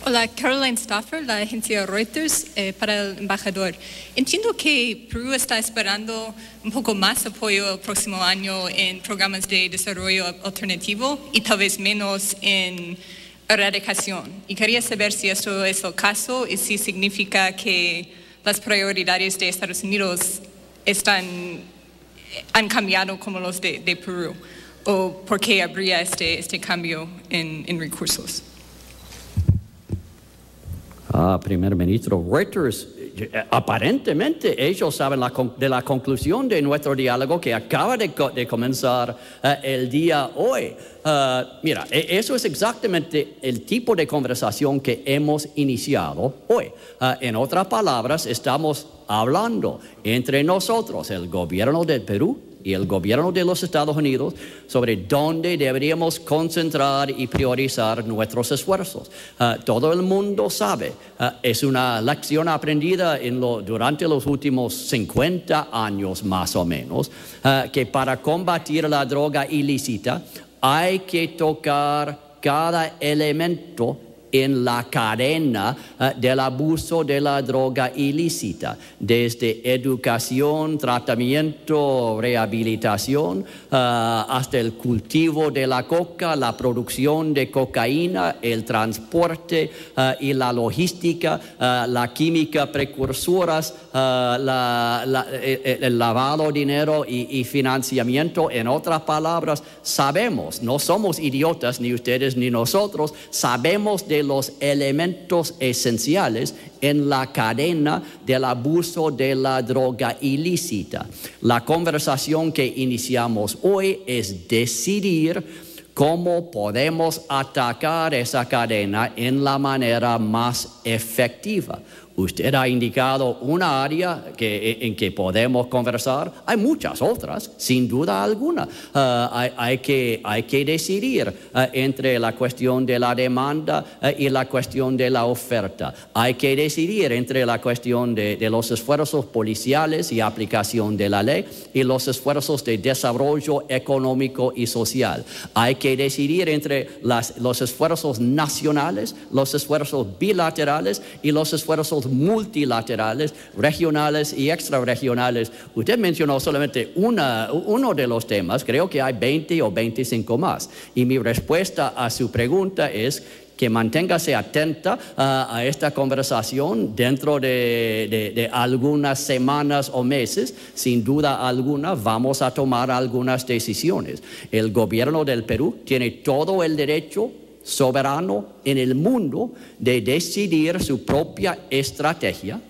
Hola, Caroline Stauffer, la agencia Reuters, para el embajador. Entiendo que Perú está esperando un poco más apoyo el próximo año en programas de desarrollo alternativo y tal vez menos en erradicación. Y quería saber si esto es el caso y si significa que las prioridades de Estados Unidos han cambiado como los de Perú, o por qué habría este cambio en recursos. Primer ministro, Reuters, aparentemente ellos saben de la conclusión de nuestro diálogo que acaba de comenzar el día hoy. Mira, eso es exactamente el tipo de conversación que hemos iniciado hoy. En otras palabras, estamos hablando entre nosotros, el gobierno del Perú y el gobierno de los Estados Unidos, sobre dónde deberíamos concentrar y priorizar nuestros esfuerzos. Todo el mundo sabe, es una lección aprendida durante los últimos 50 años más o menos, que para combatir la droga ilícita hay que tocar cada elemento en la cadena del abuso de la droga ilícita, desde educación, tratamiento, rehabilitación, hasta el cultivo de la coca, la producción de cocaína, el transporte y la logística, la química precursoras, el lavado de dinero y financiamiento. En otras palabras, sabemos, no somos idiotas, ni ustedes ni nosotros, sabemos de los elementos esenciales en la cadena del abuso de la droga ilícita. La conversación que iniciamos hoy es decidir cómo podemos atacar esa cadena en la manera más efectiva. Usted ha indicado una área en que podemos conversar. Hay muchas otras, sin duda alguna. Hay que decidir entre la cuestión de la demanda y la cuestión de la oferta. Hay que decidir entre la cuestión de los esfuerzos policiales y aplicación de la ley y los esfuerzos de desarrollo económico y social. Hay que decidir entre los esfuerzos nacionales, los esfuerzos bilaterales y los esfuerzos multilaterales, regionales y extrarregionales. Usted mencionó solamente uno de los temas, creo que hay 20 o 25 más. Y mi respuesta a su pregunta es que manténgase atenta a esta conversación dentro de algunas semanas o meses. Sin duda alguna vamos a tomar algunas decisiones. El gobierno del Perú tiene todo el derecho soberano en el mundo de decidir su propia estrategia.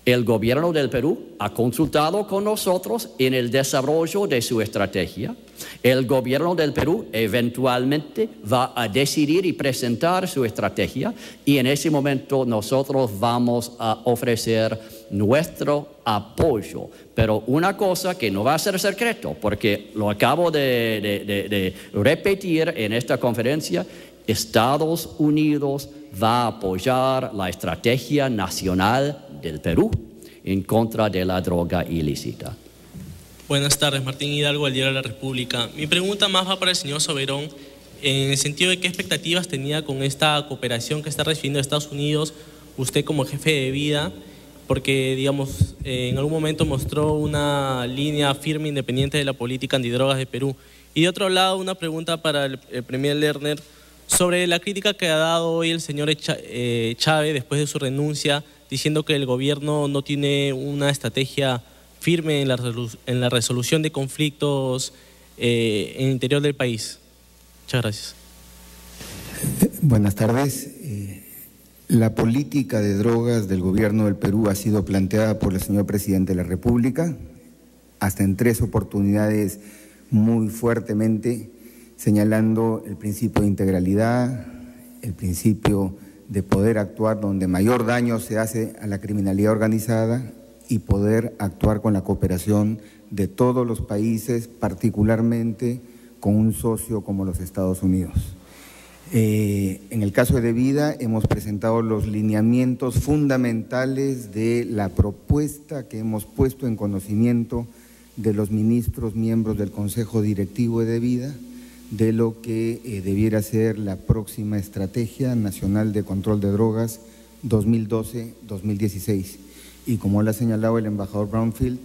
El gobierno del Perú ha consultado con nosotros en el desarrollo de su estrategia. El gobierno del Perú eventualmente va a decidir y presentar su estrategia y en ese momento nosotros vamos a ofrecer nuestro apoyo. Pero una cosa que no va a ser secreto, porque lo acabo de repetir en esta conferencia, Estados Unidos va a apoyar la estrategia nacional del Perú en contra de la droga ilícita. Buenas tardes, Martín Hidalgo, del Diario de la República. Mi pregunta más va para el señor Soberón, en el sentido de qué expectativas tenía con esta cooperación que está recibiendo Estados Unidos, usted como jefe de vida, porque, digamos, en algún momento mostró una línea firme e independiente de la política antidrogas de Perú. Y de otro lado, una pregunta para el Premier Lerner, sobre la crítica que ha dado hoy el señor Chávez después de su renuncia, diciendo que el gobierno no tiene una estrategia firme en la resolución de conflictos en el interior del país. Muchas gracias. Buenas tardes. La política de drogas del gobierno del Perú ha sido planteada por el señor presidente de la República, hasta en 3 oportunidades muy fuertemente, señalando el principio de integralidad, el principio de poder actuar donde mayor daño se hace a la criminalidad organizada y poder actuar con la cooperación de todos los países, particularmente con un socio como los Estados Unidos. En el caso de Vida hemos presentado los lineamientos fundamentales de la propuesta que hemos puesto en conocimiento de los ministros miembros del Consejo Directivo de Vida, de lo que debiera ser la próxima Estrategia Nacional de Control de Drogas 2012-2016. Y como lo ha señalado el embajador Brownfield,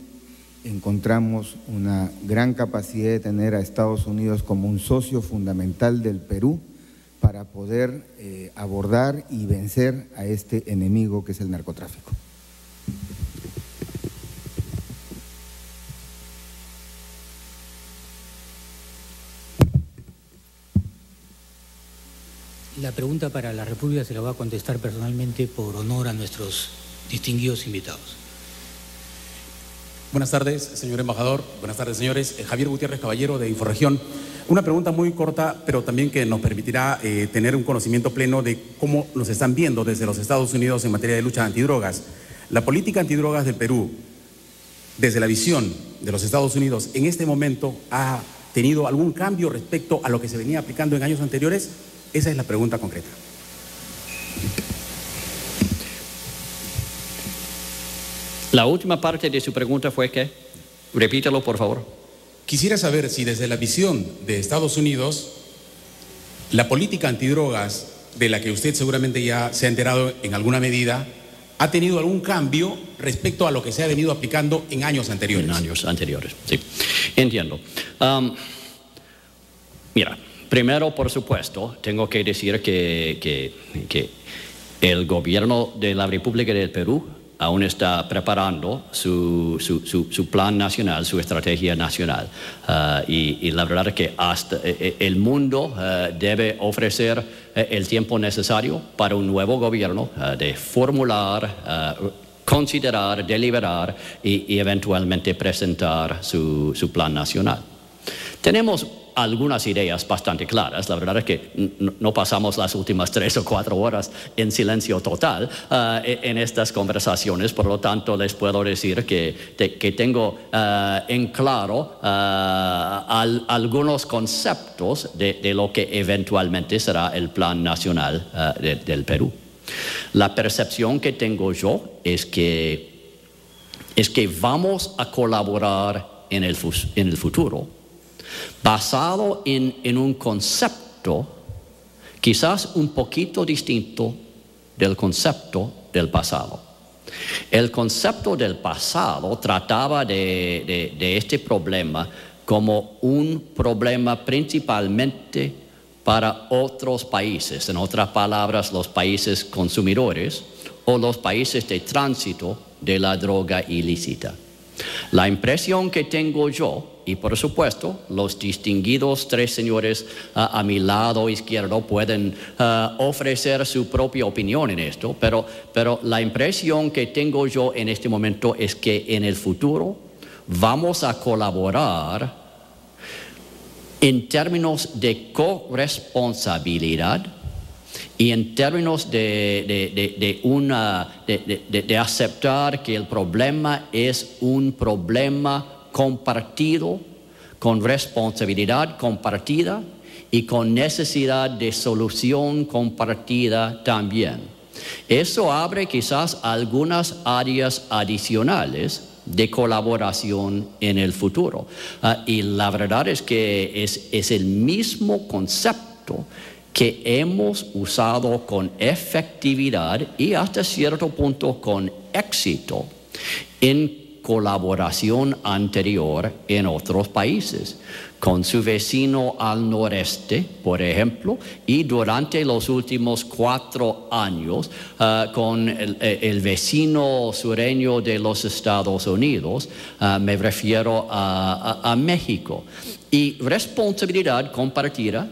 encontramos una gran capacidad de tener a Estados Unidos como un socio fundamental del Perú para poder abordar y vencer a este enemigo que es el narcotráfico. La pregunta para la República se la va a contestar personalmente por honor a nuestros distinguidos invitados. Buenas tardes, señor embajador. Buenas tardes, señores. Javier Gutiérrez Caballero, de Inforregión. Una pregunta muy corta, pero también que nos permitirá tener un conocimiento pleno de cómo nos están viendo desde los Estados Unidos en materia de lucha antidrogas. La política antidrogas del Perú, desde la visión de los Estados Unidos, en este momento, ¿ha tenido algún cambio respecto a lo que se venía aplicando en años anteriores? Esa es la pregunta concreta. La última parte de su pregunta fue ¿qué? Repítelo, por favor. Quisiera saber si desde la visión de Estados Unidos, la política antidrogas, de la que usted seguramente ya se ha enterado en alguna medida, ha tenido algún cambio respecto a lo que se ha venido aplicando en años anteriores. En años anteriores, sí. Entiendo. Mira, primero, por supuesto, tengo que decir que el gobierno de la República del Perú aún está preparando su plan nacional, su estrategia nacional. Y la verdad es que hasta el mundo debe ofrecer el tiempo necesario para un nuevo gobierno de formular, considerar, deliberar y eventualmente presentar su plan nacional. Tenemos algunas ideas bastante claras. La verdad es que no pasamos las últimas 3 o 4 horas en silencio total en estas conversaciones, por lo tanto les puedo decir que tengo en claro algunos conceptos de lo que eventualmente será el plan nacional del Perú. La percepción que tengo yo es que vamos a colaborar en el futuro basado en un concepto quizás un poquito distinto del concepto del pasado. El concepto del pasado trataba de este problema como un problema principalmente para otros países, en otras palabras, los países consumidores o los países de tránsito de la droga ilícita. La impresión que tengo yo, y por supuesto los distinguidos 3 señores a mi lado izquierdo pueden ofrecer su propia opinión en esto, pero la impresión que tengo yo en este momento es que en el futuro vamos a colaborar en términos de corresponsabilidad y en términos de aceptar que el problema es un problema compartido, con responsabilidad compartida y con necesidad de solución compartida también. Eso abre quizás algunas áreas adicionales de colaboración en el futuro. Y la verdad es que es el mismo concepto que hemos usado con efectividad y hasta cierto punto con éxito en colaboración anterior en otros países, con su vecino al noreste, por ejemplo, y durante los últimos 4 años con el vecino sureño de los Estados Unidos, me refiero a México. Y responsabilidad compartida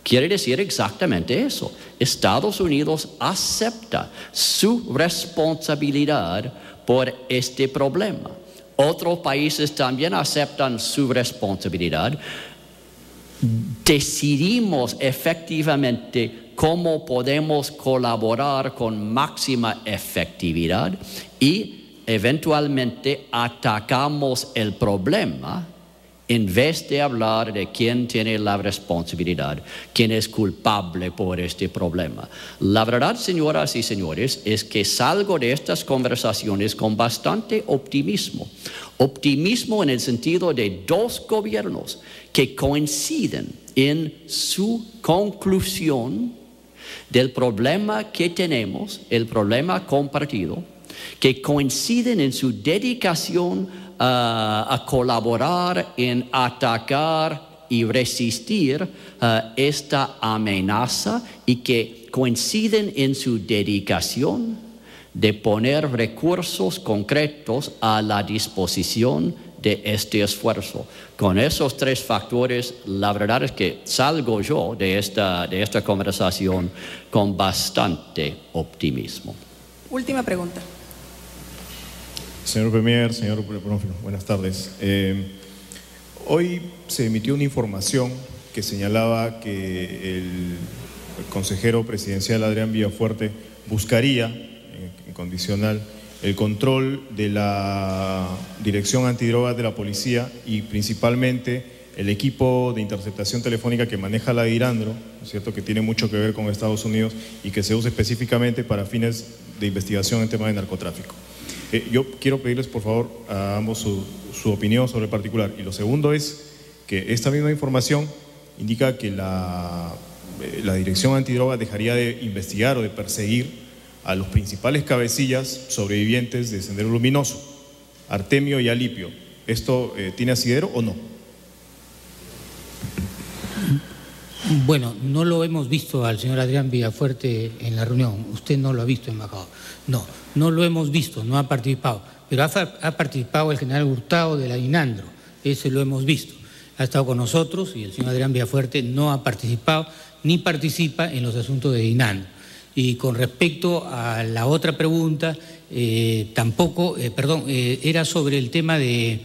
quiere decir exactamente eso. Estados Unidos acepta su responsabilidad por este problema. Otros países también aceptan su responsabilidad. Decidimos efectivamente cómo podemos colaborar con máxima efectividad y eventualmente atacamos el problema en vez de hablar de quién tiene la responsabilidad, quién es culpable por este problema. La verdad, señoras y señores, es que salgo de estas conversaciones con bastante optimismo. Optimismo en el sentido de dos gobiernos que coinciden en su conclusión del problema que tenemos, el problema compartido, que coinciden en su dedicación a colaborar en atacar y resistir esta amenaza y que coinciden en su dedicación de poner recursos concretos a la disposición de este esfuerzo. Con esos tres factores, la verdad es que salgo yo de esta conversación con bastante optimismo. Última pregunta. Señor Premier, señor Bronfeld, buenas tardes. Hoy se emitió una información que señalaba que el consejero presidencial Adrián Villafuerte buscaría, en condicional, el control de la Dirección Antidrogas de la Policía y principalmente el equipo de interceptación telefónica que maneja la DIRANDRO, ¿no es cierto?, que tiene mucho que ver con Estados Unidos y que se usa específicamente para fines de investigación en temas de narcotráfico. Yo quiero pedirles, por favor, a ambos su opinión sobre el particular. Y lo segundo es que esta misma información indica que la Dirección Antidrogas dejaría de investigar o de perseguir a los principales cabecillas sobrevivientes de Sendero Luminoso, Artemio y Alipio. ¿Esto tiene asidero o no? Bueno, no lo hemos visto al señor Adrián Villafuerte en la reunión. Usted no lo ha visto, embajador. No lo hemos visto, no ha participado. Pero ha participado el general Hurtado de la DINANDRO, ese lo hemos visto. Ha estado con nosotros y el señor Adrián Villafuerte no ha participado ni participa en los asuntos de DINANDRO. Y con respecto a la otra pregunta, era sobre el tema de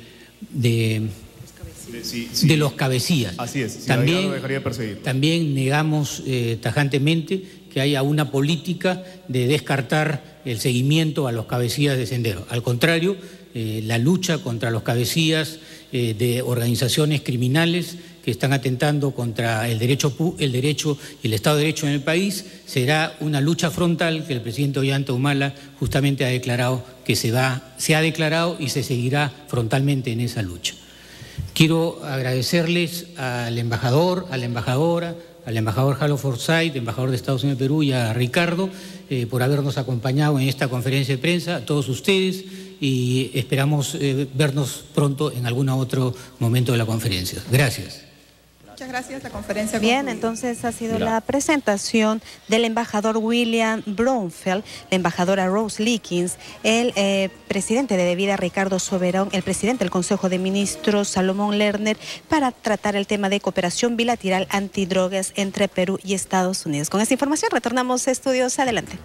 los cabecillas. Así es, si también, lo dejaría de perseguir. También negamos tajantemente que haya una política de descartar el seguimiento a los cabecillas de Sendero. Al contrario, la lucha contra los cabecillas de organizaciones criminales que están atentando contra el derecho y el Estado de Derecho en el país será una lucha frontal que el presidente Ollanta Humala justamente ha declarado que se ha declarado y se seguirá frontalmente en esa lucha. Quiero agradecerles al embajador, a la embajadora, al embajador Halo Forsyth, embajador de Estados Unidos de Perú, y a Ricardo por habernos acompañado en esta conferencia de prensa, a todos ustedes, y esperamos vernos pronto en algún otro momento de la conferencia. Gracias. Muchas gracias, la conferencia Bien, concluida. entonces ha sido la presentación del embajador William Bronfeld, la embajadora Rose Likins, el presidente de Devida Ricardo Soberón, el presidente del Consejo de Ministros Salomón Lerner, para tratar el tema de cooperación bilateral antidrogas entre Perú y Estados Unidos. Con esta información retornamos a estudios. Adelante.